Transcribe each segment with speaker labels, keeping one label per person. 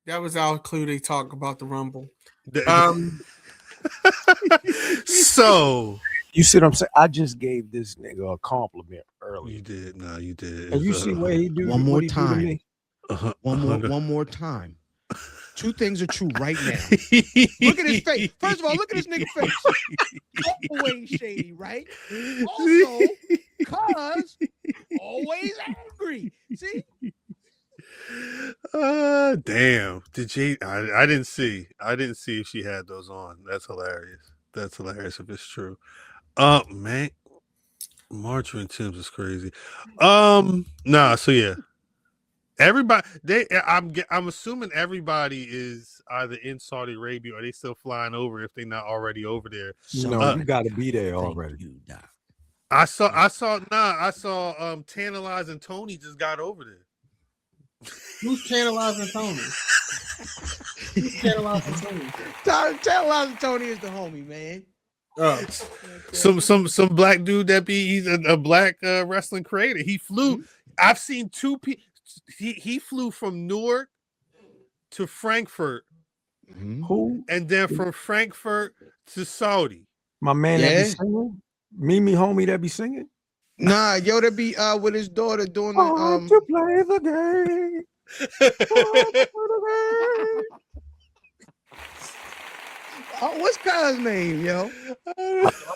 Speaker 1: That was our clue. They talk about the Rumble.
Speaker 2: The- so
Speaker 3: You see what I'm saying? I just gave this nigga a compliment earlier.
Speaker 2: you did. No, you did.
Speaker 3: And you see what he do?
Speaker 4: One more
Speaker 3: what he do to
Speaker 4: time.
Speaker 3: me?
Speaker 4: One more time. Two things are true right now. Look at his face. First of all, look at this nigga face. Always shady, right? Also, cause always angry. See?
Speaker 2: Damn. Did she? I didn't see. I didn't see if she had those on. That's hilarious. That's hilarious if it's true. Man, Marjorie and Tim's is crazy. Nah. So yeah, everybody. I'm assuming everybody is either in Saudi Arabia or they still flying over if they're not already over there.
Speaker 3: No, you got to be there already.
Speaker 2: I saw. Tantalizing Tony just got over there.
Speaker 1: Who's tantalizing Tony? Who's tantalizing Tony?
Speaker 4: Tantalizing Tony is the homie, man.
Speaker 1: Oh.
Speaker 2: Some black dude that he's a black wrestling creator. He flew.
Speaker 4: Mm-hmm.
Speaker 2: I've seen two people. He flew from Newark to Frankfurt,
Speaker 3: Who?
Speaker 2: and then from Frankfurt to Saudi.
Speaker 3: My man that be singing? Mimi homie that be singing?
Speaker 4: Nah, yo, that be with his daughter doing the
Speaker 3: to play the game.
Speaker 4: what's Kyle's name, yo?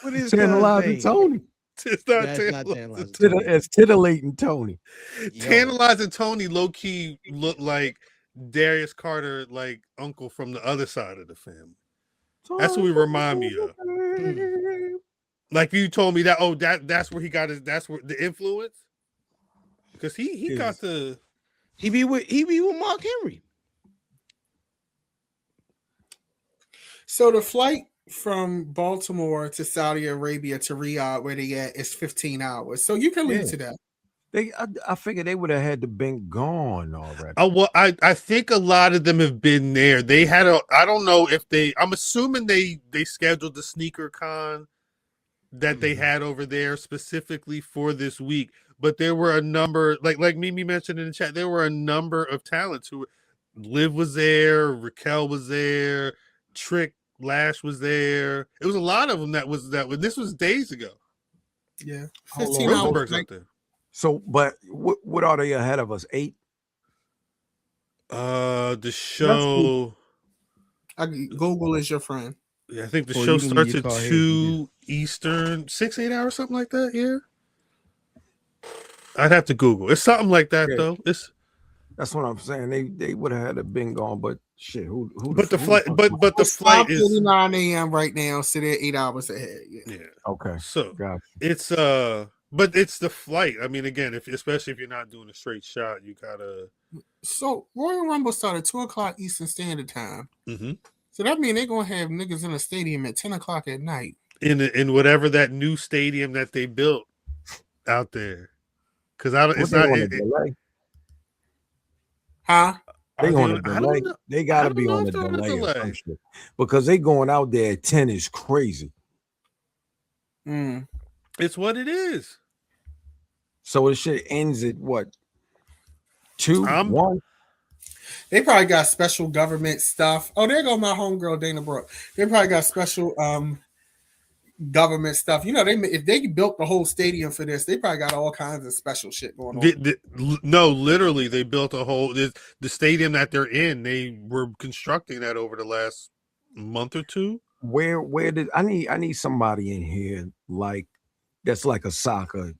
Speaker 4: What is
Speaker 3: Tantalizing Tony.
Speaker 2: It's not
Speaker 4: That's not
Speaker 2: Tantalizing.
Speaker 4: Tantalizing.
Speaker 3: It's titillating Tony.
Speaker 2: Tantalizing Tony low key looked like Darius Carter, like uncle from the other side of the family. That's what we remind me of. Like you told me that. Oh, that's where he got his. That's where the influence. Because he got the.
Speaker 4: He be with Mark Henry.
Speaker 1: So the flight from Baltimore to Saudi Arabia to Riyadh, where they at, is 15 hours. So you can lead to that.
Speaker 3: I figured they would have had to been gone already.
Speaker 2: Oh well, I think a lot of them have been there. They had I don't know if they. I'm assuming they scheduled the sneaker con that they had over there specifically for this week. But there were a number, like Mimi mentioned in the chat, there were a number of talents who Liv was there, Raquel was there, Trick Lash was there. It was a lot of them that was this was days ago.
Speaker 1: Yeah.
Speaker 2: 15 hours out there.
Speaker 3: So, but what are they ahead of us? 8?
Speaker 2: The show.
Speaker 1: Google is your friend.
Speaker 2: Yeah, I think the show starts at 2 Eastern, 8 hours, something like that. Yeah. I'd have to Google. It's something like that, though.
Speaker 3: That's what I'm saying. They would have had to been gone, but shit, who
Speaker 2: but the flight is
Speaker 1: 9 a.m. right now, so they're 8 hours ahead.
Speaker 3: Yeah. Okay.
Speaker 2: So
Speaker 3: gotcha.
Speaker 2: It's but it's the flight. I mean, again, especially if you're not doing a straight shot, you gotta.
Speaker 1: So Royal Rumble started 2:00 Eastern Standard Time.
Speaker 2: Mm-hmm.
Speaker 1: So that means they're gonna have niggas in a stadium at 10 o'clock at night.
Speaker 2: In whatever that new stadium that they built out there, because it's not.
Speaker 1: Huh?
Speaker 3: They on a delay. They gotta be on a delay. Because they going out there at 10 is crazy.
Speaker 2: It's what it is.
Speaker 3: So the shit ends at what? 2, 1?
Speaker 1: They probably got special government stuff. Oh, there go my homegirl Dana Brooke. They probably got special government stuff. You know, if they built the whole stadium for this, they probably got all kinds of special shit going on.
Speaker 2: No, literally, they built a whole the stadium that they're in. They were constructing that over the last month or two.
Speaker 3: Where did I need somebody in here like that's like a soccer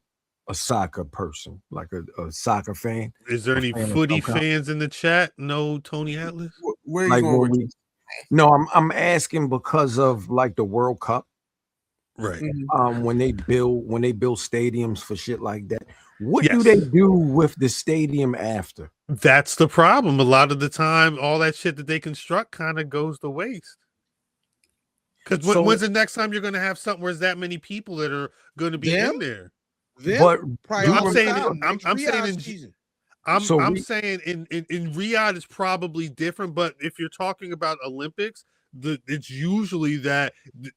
Speaker 3: person, like a soccer fan.
Speaker 2: Is there any footy fans in the chat? No, Tony Atlas.
Speaker 1: Where are you going with
Speaker 3: No, I'm asking because of like the World Cup.
Speaker 2: Right.
Speaker 3: When they build stadiums for shit like that, what do they do with the stadium after?
Speaker 2: That's the problem. A lot of the time, all that shit that they construct kind of goes to waste. Because when's the next time you're going to have something where there's that many people that are going to be in there?
Speaker 3: But
Speaker 2: I'm saying in Riyadh it's probably different. But if you're talking about Olympics, it's usually that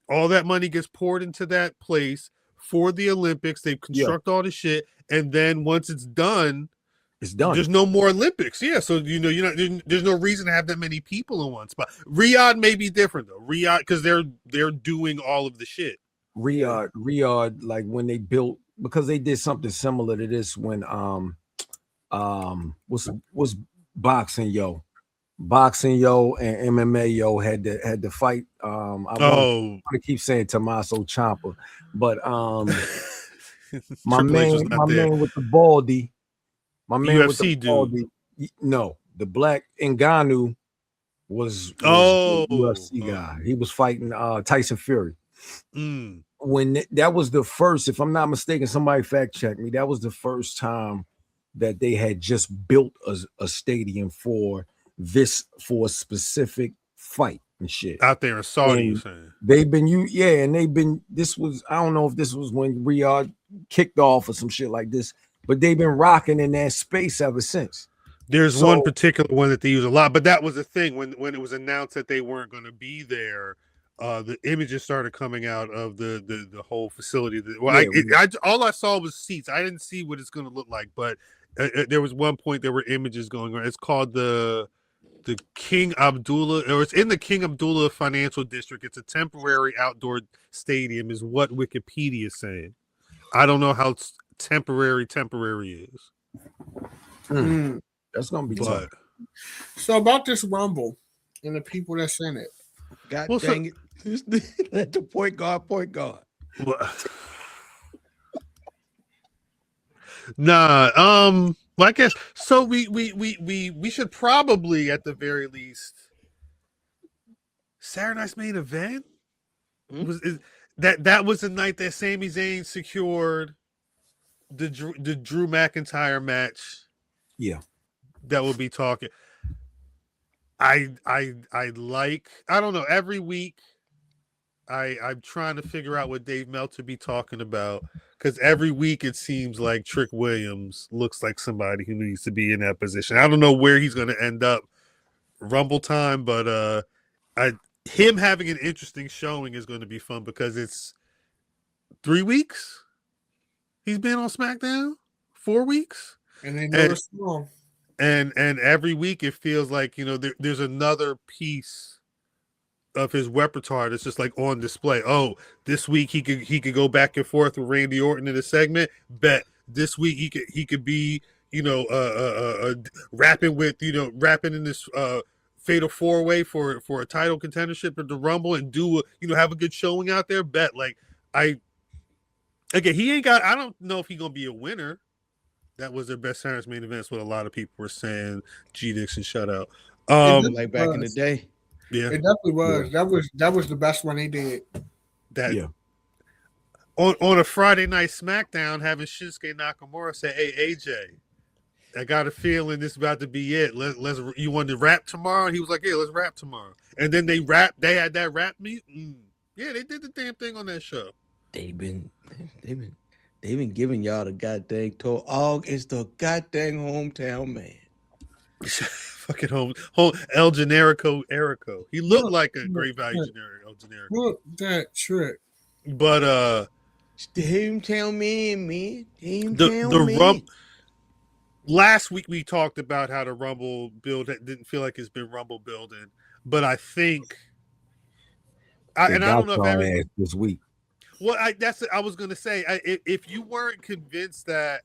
Speaker 2: all that money gets poured into that place for the Olympics. They construct all the shit, and then once it's done,
Speaker 3: It's done.
Speaker 2: There's no more Olympics. Yeah, so there's no reason to have that many people in one spot. Riyadh may be different though. Riyadh, because they're doing all of the shit.
Speaker 3: Riyadh, like when they built, because they did something similar to this when was Boxing Yo and MMA Yo had to fight. I want to keep saying Tommaso Ciampa, but my man with the baldy,
Speaker 2: UFC dude.
Speaker 3: No, the black Ngannou was the UFC guy. He was fighting Tyson Fury. When that was the first, if I'm not mistaken, somebody fact check me, that was the first time that they had just built a stadium for a specific fight and shit
Speaker 2: out there in Saudi. You saying
Speaker 3: this was, I don't know if this was when Riyadh kicked off or some shit like this, but they've been rocking in that space ever since.
Speaker 2: There's one particular one that they use a lot, but that was the thing when it was announced that they weren't going to be there. The images started coming out of the whole facility. All I saw was seats. I didn't see what it's going to look like, but there was one point there were images going on. It's called the King Abdullah, or it's in the King Abdullah Financial District. It's a temporary outdoor stadium, is what Wikipedia is saying. I don't know how temporary is.
Speaker 3: That's gonna be tough.
Speaker 1: So about this Rumble and the people that's in it.
Speaker 4: God dang it. Let the point guard.
Speaker 2: Nah, well, I guess so. We should probably at the very least Saturday night's main event that was the night that Sami Zayn secured the Drew McIntyre match.
Speaker 3: Yeah,
Speaker 2: that will be talking. I don't know. Every week, I'm trying to figure out what Dave Meltzer be talking about, because every week it seems like Trick Williams looks like somebody who needs to be in that position. I don't know where he's going to end up Rumble time, but him having an interesting showing is going to be fun, because it's 3 weeks he's been on SmackDown, 4 weeks,
Speaker 1: and they know it's wrong.
Speaker 2: And every week it feels like, there's another piece of his repertoire that's just like on display. Oh, this week he could go back and forth with Randy Orton in a segment. Bet this week he could be rapping in this fatal 4-way for a title contendership at the Rumble and do have a good showing out there. Bet he ain't got. I don't know if he's gonna be a winner. That was their best Saturday main event. That's what a lot of people were saying. G Dixon shutout.
Speaker 4: Like back in the day.
Speaker 2: Yeah,
Speaker 1: it definitely was. Yeah. That was the best one they did.
Speaker 2: On a Friday night SmackDown, having Shinsuke Nakamura say, "Hey AJ, I got a feeling this is about to be it. Let's you want to rap tomorrow?" And he was like, "Yeah, let's rap tomorrow." And then they had that rap meet. Yeah, they did the damn thing on that show. They've been
Speaker 4: giving y'all the goddamn tour. It's the goddamn hometown man.
Speaker 2: Fucking home El Generico Erico. He looked like a great value generic El Generico.
Speaker 1: Look that trick.
Speaker 2: But
Speaker 4: the hometown man. The
Speaker 2: Rumble. Last week we talked about how the Rumble build didn't feel like it's been Rumble building, but I think I don't know if
Speaker 3: this week.
Speaker 2: Well, I was going to say, if you weren't convinced that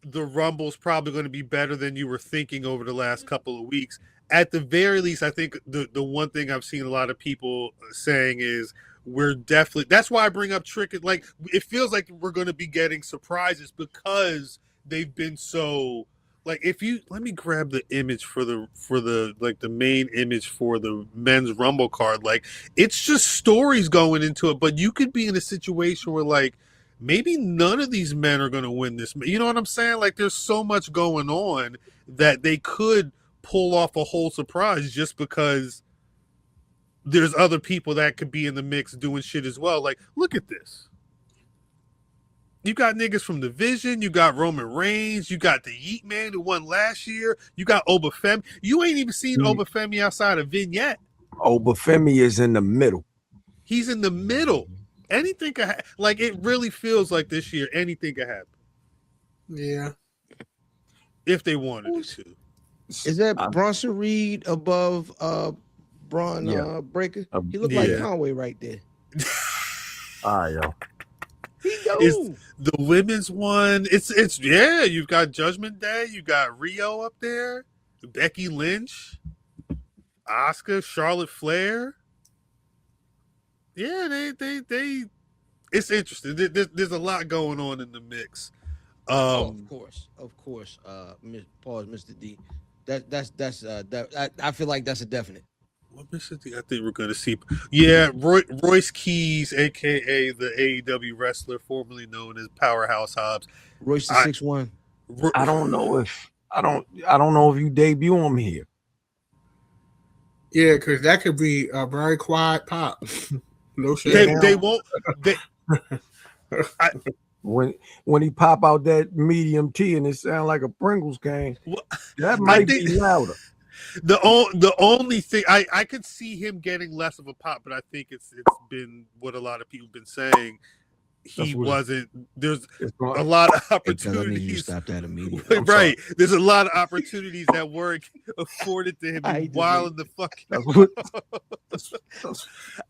Speaker 2: the Rumble's probably going to be better than you were thinking over the last couple of weeks, at the very least, I think the one thing I've seen a lot of people saying is we're definitely. That's why I bring up Trick. Like, it feels like we're going to be getting surprises because they've been so. Like, let me grab the image for the like the main image for the men's Rumble card. Like, it's just stories going into it, but you could be in a situation where like maybe none of these men are going to win this. You know what I'm saying? Like, there's so much going on that they could pull off a whole surprise just because there's other people that could be in the mix doing shit as well. Like, look at this. You got niggas from the Vision. You got Roman Reigns. You got the Yeet Man who won last year. You got Obafemi. You ain't even seen Obafemi outside of Vignette.
Speaker 3: Obafemi is in the middle.
Speaker 2: He's in the middle. Anything could happen. Like, it really feels like this year anything could happen.
Speaker 1: Yeah.
Speaker 2: if they wanted to.
Speaker 4: Is that Bronson Reed above Braun Breaker? He looked like Conway right there.
Speaker 3: All right, yo.
Speaker 4: He do.
Speaker 2: Is the women's one? It's you've got Judgment Day, you got Rio up there, Becky Lynch, Asuka, Charlotte Flair. Yeah, they it's interesting. There's a lot going on in the mix.
Speaker 4: Of course. Pause, Mr. D. I feel like that's a definite.
Speaker 2: What Mr. D? I think we're gonna see. Yeah, Royce Keys, aka the AEW wrestler formerly known as Powerhouse Hobbs.
Speaker 4: Royce the 6'1".
Speaker 3: I don't know if you debut him here.
Speaker 1: Yeah, because that could be a very quiet pop. No shit.
Speaker 2: They won't.
Speaker 3: When he pop out that medium T and it sound like a Pringles can, that might be louder.
Speaker 2: The only thing I could see him getting less of a pop, but I think it's been what a lot of people have been saying. He wasn't. There's a lot of opportunities.
Speaker 4: You stop that immediately.
Speaker 2: Right. There's a lot of opportunities that weren't afforded to him while in the fucking.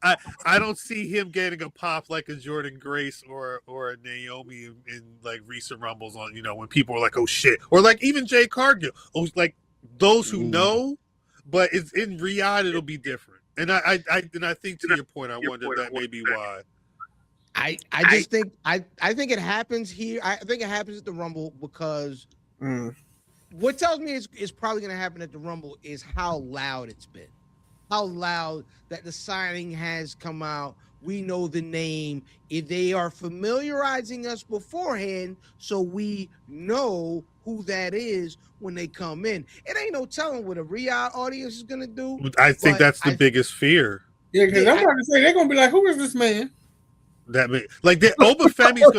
Speaker 2: I don't see him getting a pop like a Jordan Grace or a Naomi in like recent Rumbles on, when people are like, oh shit, or like even Jay Cargill. Oh, like those who know, but it's in Riyadh, it'll be different. And I think to your point, I wonder if that may be why.
Speaker 4: I just think it happens here. I think it happens at the Rumble because what tells me is probably going to happen at the Rumble is how loud it's been, how loud that the signing has come out. We know the name. If they are familiarizing us beforehand, so we know who that is when they come in. It ain't no telling what a Riyadh audience is going to do.
Speaker 2: I think that's the biggest fear.
Speaker 1: Yeah, because I'm about to say they're going to be like, who is this man?
Speaker 2: That may, like Obafemi's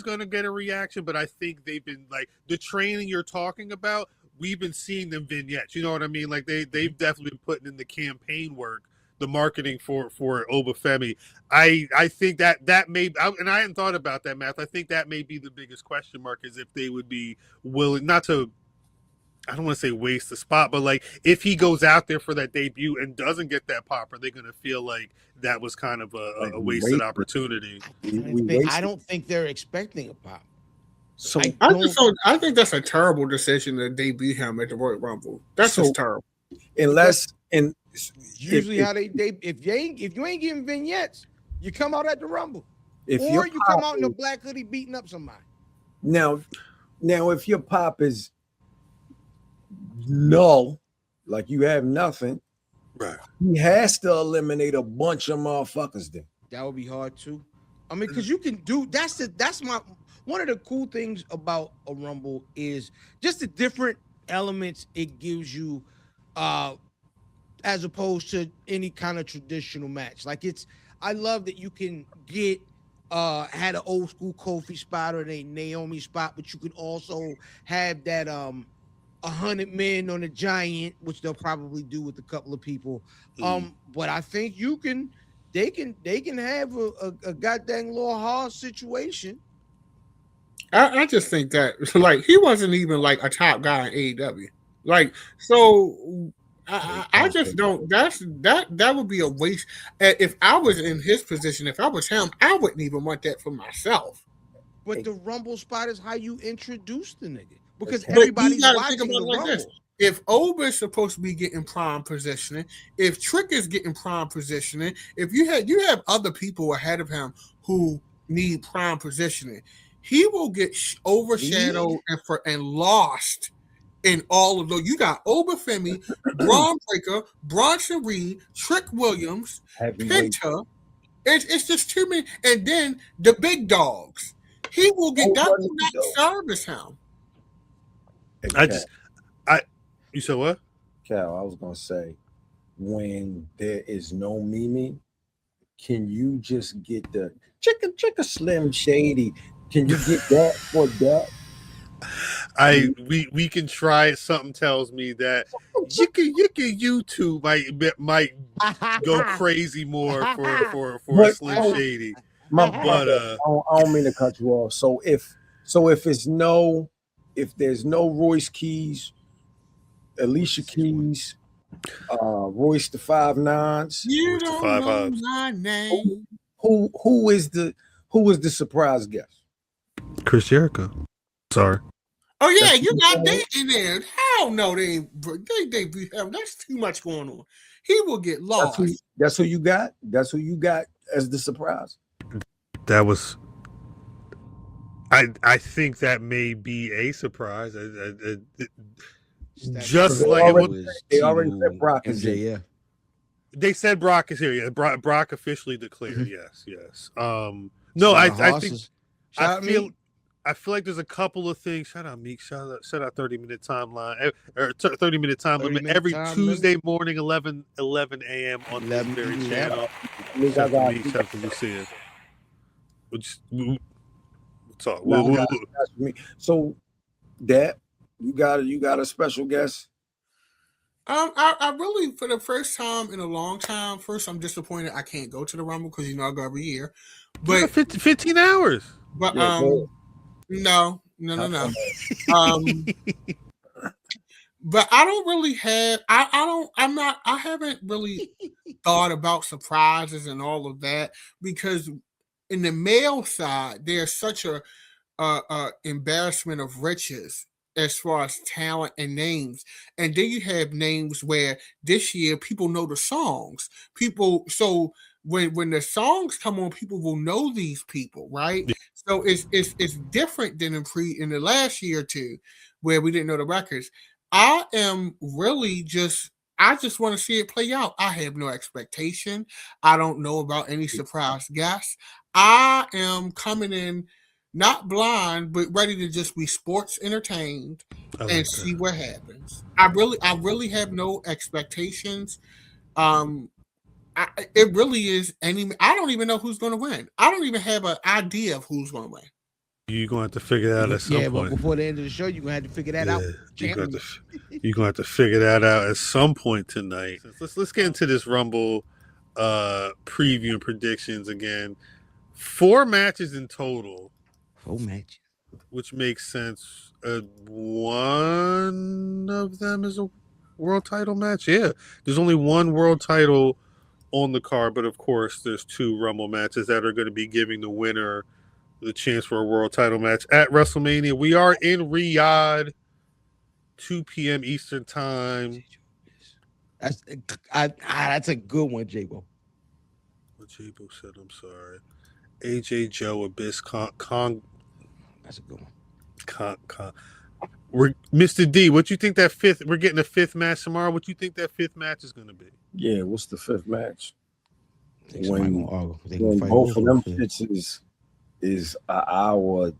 Speaker 2: gonna get a reaction, but I think they've been like the training you're talking about. We've been seeing them vignettes. You know what I mean? Like they've definitely been putting in the campaign work, the marketing for Obafemi. I think that may, and I hadn't thought about that, Matt. I think that may be the biggest question mark is if they would be willing not to. I don't want to say waste the spot, but like if he goes out there for that debut and doesn't get that pop, are they going to feel like that was kind of a wasted opportunity?
Speaker 4: I don't think they're expecting a pop.
Speaker 3: So
Speaker 1: I think that's a terrible decision to debut him at the Royal Rumble. That's just terrible.
Speaker 4: Usually how they if you ain't getting vignettes, you come out at the Rumble, or you come out in a black hoodie beating up somebody.
Speaker 3: Now, if your pop is null, like you have nothing,
Speaker 2: right?
Speaker 3: He has to eliminate a bunch of motherfuckers then.
Speaker 4: That would be hard too. I mean, because you can do that's my one of the cool things about a Rumble is just the different elements it gives you, as opposed to any kind of traditional match. Like I love that you can get had an old school Kofi spot or a Naomi spot, but you could also have that 100 men on a giant, which they'll probably do with a couple of people. But I think they can have a goddamn little hard situation.
Speaker 1: I just think that like he wasn't even like a top guy in AEW. Like, so I just don't. That would be a waste. If I was in his position, if I was him, I wouldn't even want that for myself.
Speaker 4: But the Rumble spot is how you introduce the nigga, because everybody's watching the Rumble.
Speaker 1: This. If Oba is supposed to be getting prime positioning, if Trick is getting prime positioning, if you have other people ahead of him who need prime positioning, he will get overshadowed and lost in all of those. You got Obafemi, Braun Breaker, Bronson Reed, Trick Williams, Penta. It's just too many. And then the big dogs. He will get that will not service him.
Speaker 2: You said what?
Speaker 3: Cal, I was gonna say, when there is no Mimi, can you just get the chicka Slim Shady? Can you get that for that?
Speaker 2: We can try it. Something tells me that YouTube might go crazy more for Slim Shady.
Speaker 3: I don't mean to cut you off. So if it's no if there's no Royce Keys, Alicia Keys, Royce the 5'9s,
Speaker 1: You
Speaker 2: Royce the
Speaker 1: don't
Speaker 2: Five
Speaker 1: know
Speaker 2: Hobbs.
Speaker 1: my name.
Speaker 3: who is the surprise guest?
Speaker 2: Chris Jericho. Sorry.
Speaker 1: Oh yeah,
Speaker 3: That's
Speaker 1: you
Speaker 3: who
Speaker 1: got
Speaker 3: you
Speaker 1: that in there. Hell no, they that's too much going on. He will get lost.
Speaker 3: That's who you got. That's who you got as the surprise.
Speaker 2: That was. I think that may be a surprise. Just like
Speaker 3: they already said Brock is
Speaker 4: MJF.
Speaker 2: They said Brock is here. Yeah, Brock officially declared.
Speaker 4: Mm-hmm.
Speaker 2: Yes. No, I think I feel like there's a couple of things. Shout out Meek. Shout out 30-minute timeline or 30-minute time limit every Tuesday morning, 11 a.m. on this very channel. Shout out to Meek. Shout out to Lucia. We'll talk.
Speaker 3: So that you got a special guest.
Speaker 1: I really, for the first time in a long time, I'm disappointed I can't go to the Rumble because I go every year. But
Speaker 2: 15 hours.
Speaker 1: But no. But I don't really have. I haven't really thought about surprises and all of that because in the male side, there's such a embarrassment of riches as far as talent and names. And then you have names where this year people know the songs. So when the songs come on, people will know these people, right? Yeah. So it's different than in the last year or two where we didn't know the records. I just want to see it play out. I have no expectation. I don't know about any surprise guests. I am coming in not blind, but ready to just be sports entertained and see what happens. I really have no expectations. It really is I don't even know who's going to win. I don't even have an idea of who's going to win.
Speaker 2: You're going to have to figure that out at some point.
Speaker 4: Yeah, but before the end of the show, you're going to have to figure that out.
Speaker 2: You're going to have to figure that out at some point tonight. Let's get into this Rumble preview and predictions again. 4 matches in total.
Speaker 4: 4 matches.
Speaker 2: Which makes sense. One of them is a world title match. Yeah, there's only one world title on the card, but of course there's 2 Rumble matches that are going to be giving the winner the chance for a world title match at WrestleMania. We are in Riyadh, 2 p.m. Eastern time.
Speaker 4: That's a good one, J-Bo.
Speaker 2: What J-Bo said, I'm sorry. AJ Joe Abyss Kong.
Speaker 4: That's a good one.
Speaker 2: Mr. D, what you think that 5th? We're getting a 5th match tomorrow. What you think that 5th match is going to be?
Speaker 3: Yeah, what's the 5th match?
Speaker 4: When
Speaker 3: both of them shits is an hour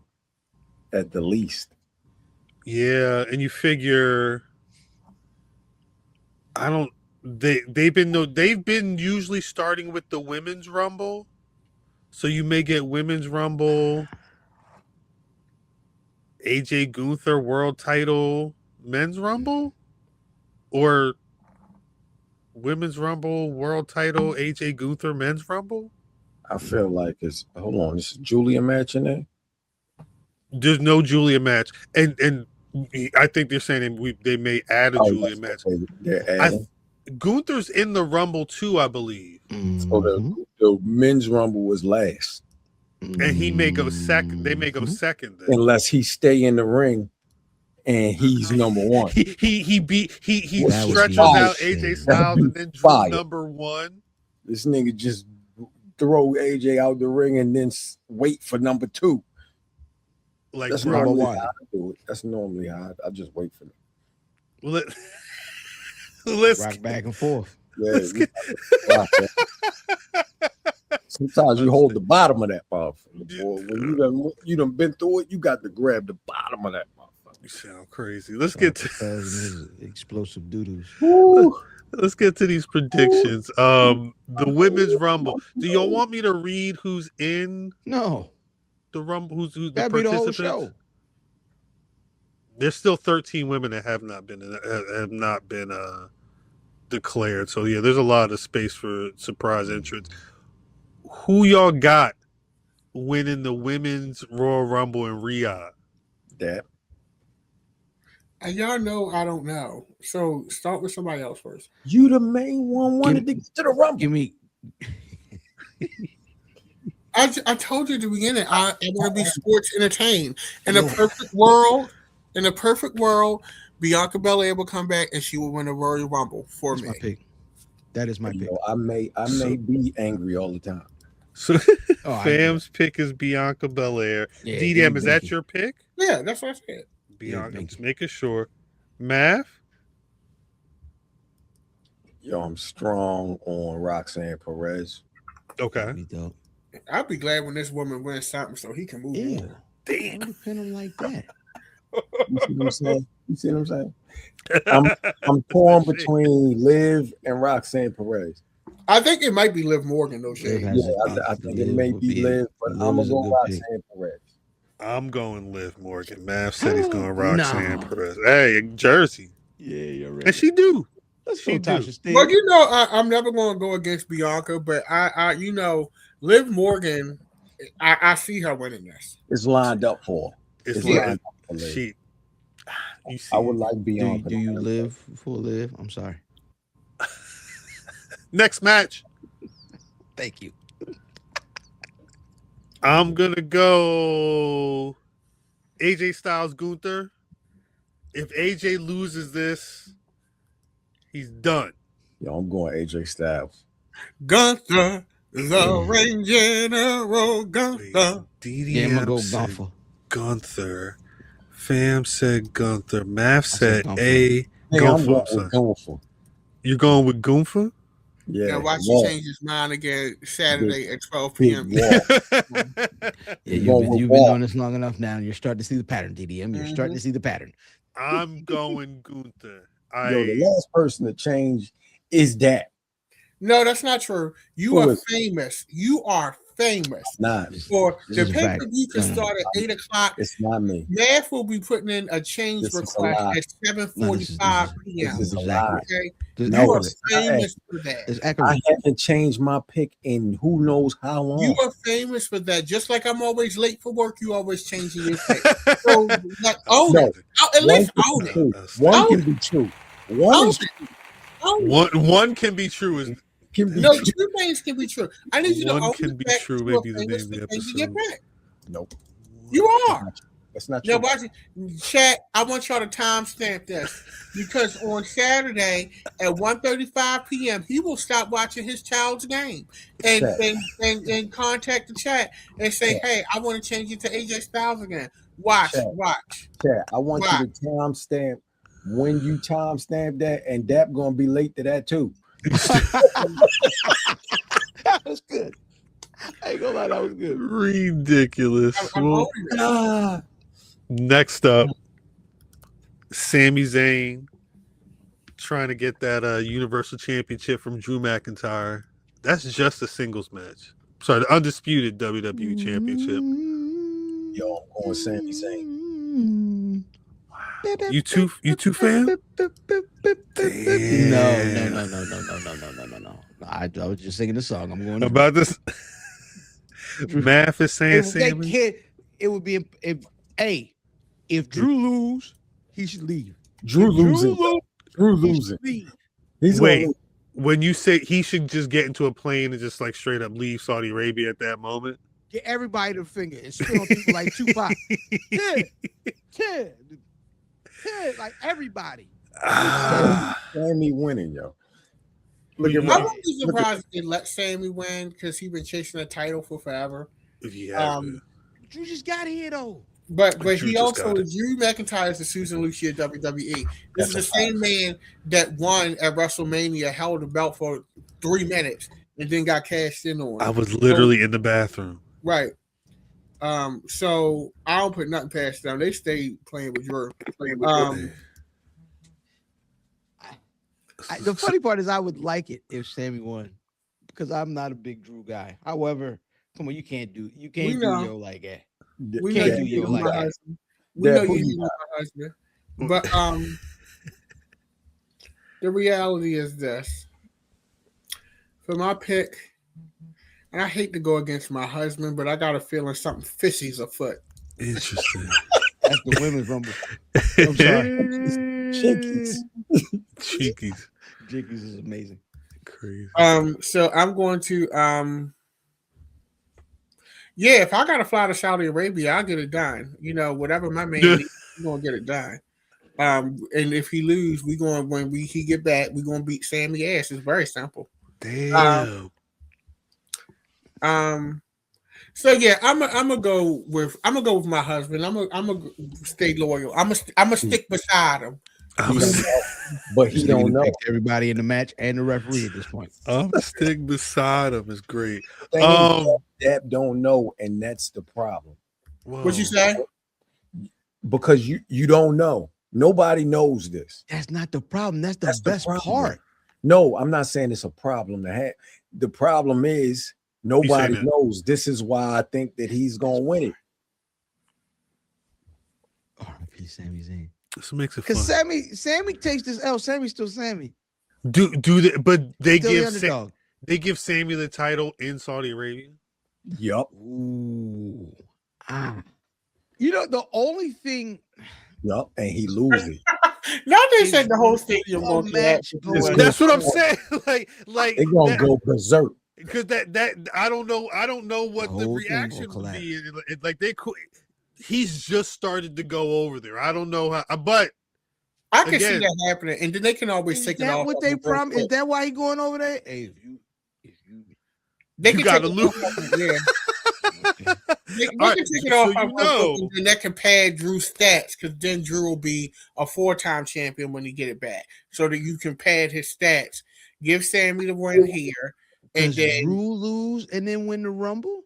Speaker 3: at the least.
Speaker 2: Yeah, and you figure they've been usually starting with the women's Rumble. So you may get women's Rumble, AJ Gunther world title, men's Rumble, or women's Rumble, world title, AJ Gunther, men's Rumble.
Speaker 3: I feel like hold on, is Julia match in there?
Speaker 2: There's no Julia match, and I think they're saying they may add a Julia match.
Speaker 3: They're adding.
Speaker 2: Gunther's in the Rumble too, I believe.
Speaker 3: So the men's Rumble was last,
Speaker 2: and he may go second. They may go second then.
Speaker 3: Unless he stay in the ring, and he's number 1.
Speaker 2: He stretches out AJ Styles and then drew number 1.
Speaker 3: This nigga just throw AJ out the ring and then wait for number 2.
Speaker 2: Like
Speaker 3: that's normally how I do it. That's normally how I just wait for them.
Speaker 2: Let's
Speaker 4: rock back and forth.
Speaker 3: Yeah, sometimes you hold the bottom of that motherfucker. When you done been through it, you got to grab the bottom of that motherfucker.
Speaker 2: You sound crazy. Let's get to
Speaker 4: explosive doodles.
Speaker 2: Let's get to these predictions. The women's Rumble. Do y'all want me to read who's in?
Speaker 4: No.
Speaker 2: The Rumble. Who's the
Speaker 4: That'd be the whole show.
Speaker 2: There's still 13 women that have not been declared. So yeah, there's a lot of space for surprise entrants. Who y'all got winning the women's Royal Rumble in Riyadh?
Speaker 3: That
Speaker 1: And y'all know I don't know. So start with somebody else first.
Speaker 3: You the main one wanted to get to the Rumble.
Speaker 4: Give me.
Speaker 1: I told you at the beginning, I want to be sports entertained. In a perfect world, Bianca Belair will come back and she will win the Royal Rumble for
Speaker 4: That's
Speaker 1: me.
Speaker 4: my pick. That is my pick.
Speaker 3: I may be angry all the time.
Speaker 2: So Fam's pick is Bianca Belair.
Speaker 4: Yeah,
Speaker 2: DDM, is that your pick?
Speaker 1: Yeah, that's what I said.
Speaker 2: Bianca, just making sure. Math?
Speaker 3: Yo, I'm strong on Roxanne Perez.
Speaker 2: Okay.
Speaker 1: I'll be glad when this woman wins something so he can move on.
Speaker 4: Damn. Don't depend on like that.
Speaker 3: You see what I'm saying? I'm torn between Liv and Roxanne Perez.
Speaker 1: I think it might be Liv Morgan, though. Shane.
Speaker 3: I think it may be Liv, but I'm gonna go Roxanne Perez.
Speaker 2: I'm going Liv Morgan. Math said he's going Roxanne Perez. Hey, Jersey.
Speaker 4: Yeah, you're right.
Speaker 2: And she do.
Speaker 4: She do.
Speaker 1: Well, you know, I'm never going to go against Bianca, but I you know, Liv Morgan, I see her winning this.
Speaker 3: It's lined up for.
Speaker 2: It's lined up for Liv.
Speaker 3: I would like Bianca.
Speaker 4: Do you live for Liv? I'm sorry.
Speaker 2: Next match.
Speaker 4: Thank you.
Speaker 2: I'm gonna go AJ Styles Gunther. If AJ loses this, he's done.
Speaker 3: Yo, I'm going AJ Styles.
Speaker 1: Gunther, the Ring General, Gunther.
Speaker 2: DDM
Speaker 4: I'm gonna go
Speaker 2: said
Speaker 4: Gunther.
Speaker 2: Fam said Gunther. Math said
Speaker 3: Gunther.
Speaker 2: You're going with Gunther?
Speaker 3: Yeah.
Speaker 1: Watch you change his mind again Saturday at 12 p.m.
Speaker 4: You've been on this long enough now. You're starting to see the pattern, DDM. You're starting to see the pattern.
Speaker 2: I'm going Gunther.
Speaker 3: The last person to change is that.
Speaker 1: No, that's not true. You are famous. You are famous.
Speaker 3: Not
Speaker 1: for the pay-per-view can start at 8 o'clock.
Speaker 3: It's not me.
Speaker 1: Math will be putting in a change request at 7:45 p.m.
Speaker 3: This is a lie.
Speaker 1: Okay?
Speaker 3: No,
Speaker 1: you are famous for that.
Speaker 3: I haven't changed my pick in who knows how long.
Speaker 1: You are famous for that. Just like I'm always late for work, you always changing your pick. So, like, own it. At least own it.
Speaker 3: One can be true. One
Speaker 2: can be true.
Speaker 1: No, two things can be true. I need you to
Speaker 2: one can be true. Maybe the name of the episode.
Speaker 3: Nope.
Speaker 1: You are.
Speaker 3: That's not true.
Speaker 1: Now, watch it. Chat, I want y'all to timestamp this because on Saturday at 1:35 p.m. he will stop watching his child's game and contact the chat and say, "Hey, I want to change it to AJ Styles again." Watch.
Speaker 3: Chat, I want you to timestamp when you timestamp that, and Dap gonna be late to that too.
Speaker 4: That was good. I ain't gonna lie, that was good.
Speaker 2: Ridiculous. Next up, Sami Zayn trying to get that Universal Championship from Drew McIntyre. That's just a singles match. Sorry, the undisputed WWE Championship.
Speaker 3: Yo, I'm going Sami Zayn.
Speaker 2: You too, fam?
Speaker 4: No. I was just singing the song. I'm going
Speaker 2: about this. Math is saying Sami.
Speaker 4: It would be if Drew lose, he should leave.
Speaker 3: Drew losing.
Speaker 2: Wait. When you say he should just get into a plane and just like straight up leave Saudi Arabia at that moment,
Speaker 4: get everybody the finger and spit on people like Tupac. Like everybody.
Speaker 3: Sami winning, yo.
Speaker 1: I wouldn't be surprised if they let Sami win because he's been chasing a title for forever.
Speaker 2: Yeah.
Speaker 4: Drew just got here though.
Speaker 1: But he also Drew McIntyre is the Susan Lucci of WWE. This is the same man that won at WrestleMania, held the belt for 3 minutes, and then got cashed in on.
Speaker 2: I was literally in the bathroom.
Speaker 1: Right. So I don't put nothing past them. They stay playing with Drew.
Speaker 4: The funny part is I would like it if Sami won because I'm not a big Drew guy. However, come on, you can't do yo like that.
Speaker 1: We know you like that. We know you my husband. But the reality is this. For my pick, and I hate to go against my husband, but I got a feeling something fishy's afoot.
Speaker 2: Interesting.
Speaker 4: That's the women's rumble. I'm sorry.
Speaker 3: Jinkies.
Speaker 4: Jinkies is amazing.
Speaker 2: Crazy.
Speaker 1: So I'm going to yeah, if I gotta fly to Saudi Arabia, I'll get it done. You know, whatever my man needs, we're gonna get it done. And if he lose, he get back, we're gonna beat Sammy ass. It's very simple.
Speaker 2: Damn.
Speaker 1: So yeah, I'm gonna go with my husband. I'm gonna stay loyal. I'm gonna stick beside him.
Speaker 3: But he don't know.
Speaker 4: Everybody in the match and the referee at this point.
Speaker 2: I'm gonna stick beside him. It's great.
Speaker 3: That don't know, and that's the problem.
Speaker 1: What you say?
Speaker 3: Because you don't know. Nobody knows this.
Speaker 4: That's not the problem. That's the best part.
Speaker 3: No, I'm not saying it's a problem to have. The problem is nobody knows. This is why I think that he's gonna win it.
Speaker 4: R.I.P. Sami Zayn.
Speaker 2: This makes it
Speaker 4: because
Speaker 2: fun.
Speaker 4: Sammy takes this L. Sammy's still Sammy.
Speaker 2: Do they? But they
Speaker 4: still
Speaker 2: give Sammy the title in Saudi Arabia.
Speaker 3: Yup.
Speaker 4: Ooh. You know the only thing.
Speaker 3: Yup, and he loses.
Speaker 1: Now they said the whole stadium won't
Speaker 4: match.
Speaker 2: That's what I'm saying. like
Speaker 3: they're gonna go berserk.
Speaker 2: Because that I don't know what the reaction would be. Like he's just started to go over there. I don't know how, but
Speaker 1: I can see that happening, and then they can always take it off.
Speaker 4: What they promise? Is that why he going over there? Hey,
Speaker 1: they can
Speaker 2: gotta
Speaker 1: take
Speaker 2: lose.
Speaker 1: It off, yeah. They can take it off, and that can pad Drew's stats because then Drew will be a 4-time champion when he get it back, so that you can pad his stats. Give Sammy the win here, and then
Speaker 4: Drew lose and then win the Rumble.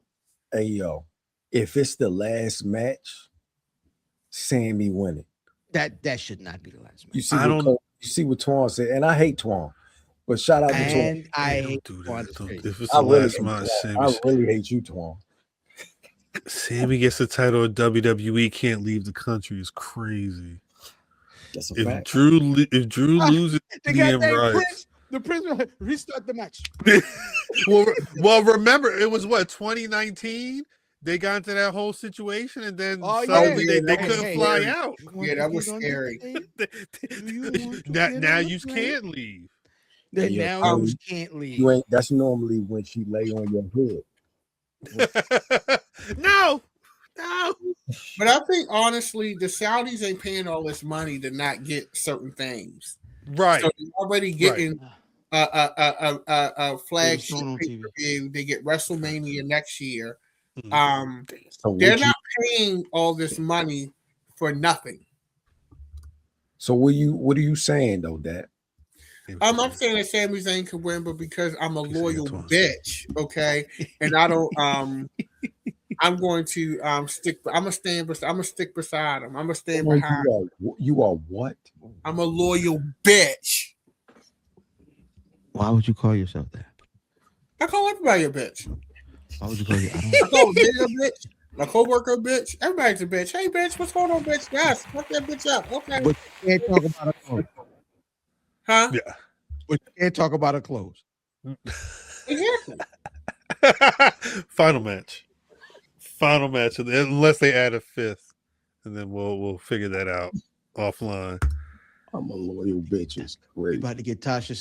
Speaker 3: Hey yo, if it's the last match, Sammy win it.
Speaker 4: That should not be the last match.
Speaker 3: You see what Twan said, and I hate Twan, but shout out to Twan.
Speaker 4: And I hate
Speaker 2: Twan. If it's
Speaker 3: I
Speaker 2: the
Speaker 3: really
Speaker 2: last match,
Speaker 3: I really hate you, Twan.
Speaker 2: Sammy gets the title of WWE, can't leave the country is crazy.
Speaker 3: That's a
Speaker 2: if
Speaker 3: fact.
Speaker 2: Drew loses
Speaker 4: the Prince will restart the match.
Speaker 2: well, remember it was 2019. They got into that whole situation, and then suddenly they couldn't fly out.
Speaker 1: Yeah, that was scary.
Speaker 2: Now you can't leave.
Speaker 4: Now you can't leave.
Speaker 3: That's normally when she lay on your head.
Speaker 2: No.
Speaker 1: But I think honestly, the Saudis ain't paying all this money to not get certain things.
Speaker 2: Right.
Speaker 1: So they're already getting a flagship pay-per-view. They get WrestleMania next year. They're not paying all this money for nothing.
Speaker 3: So what are you saying though, Dad?
Speaker 1: I'm saying that Sami Zayn can win, but because I'm a loyal bitch, okay, and I don't. I'm going to stick. I'm gonna stick beside him. I'm gonna stand behind.
Speaker 3: You are what?
Speaker 1: I'm a loyal bitch.
Speaker 4: Why would you call yourself that?
Speaker 1: I call everybody a bitch.
Speaker 4: Why would you call yourself?
Speaker 1: I call me a bitch. My coworker a bitch. Everybody's a bitch. Hey, bitch, what's going on, bitch? Yes, fuck that bitch up. Okay.
Speaker 4: But you can't talk about her clothes.
Speaker 1: Huh?
Speaker 2: Yeah.
Speaker 4: But you can't talk about her clothes.
Speaker 1: Exactly.
Speaker 2: Final match, unless they add a fifth, and then we'll figure that out offline.
Speaker 3: I'm a loyal bitch. It's great.
Speaker 4: We're about to get Tasha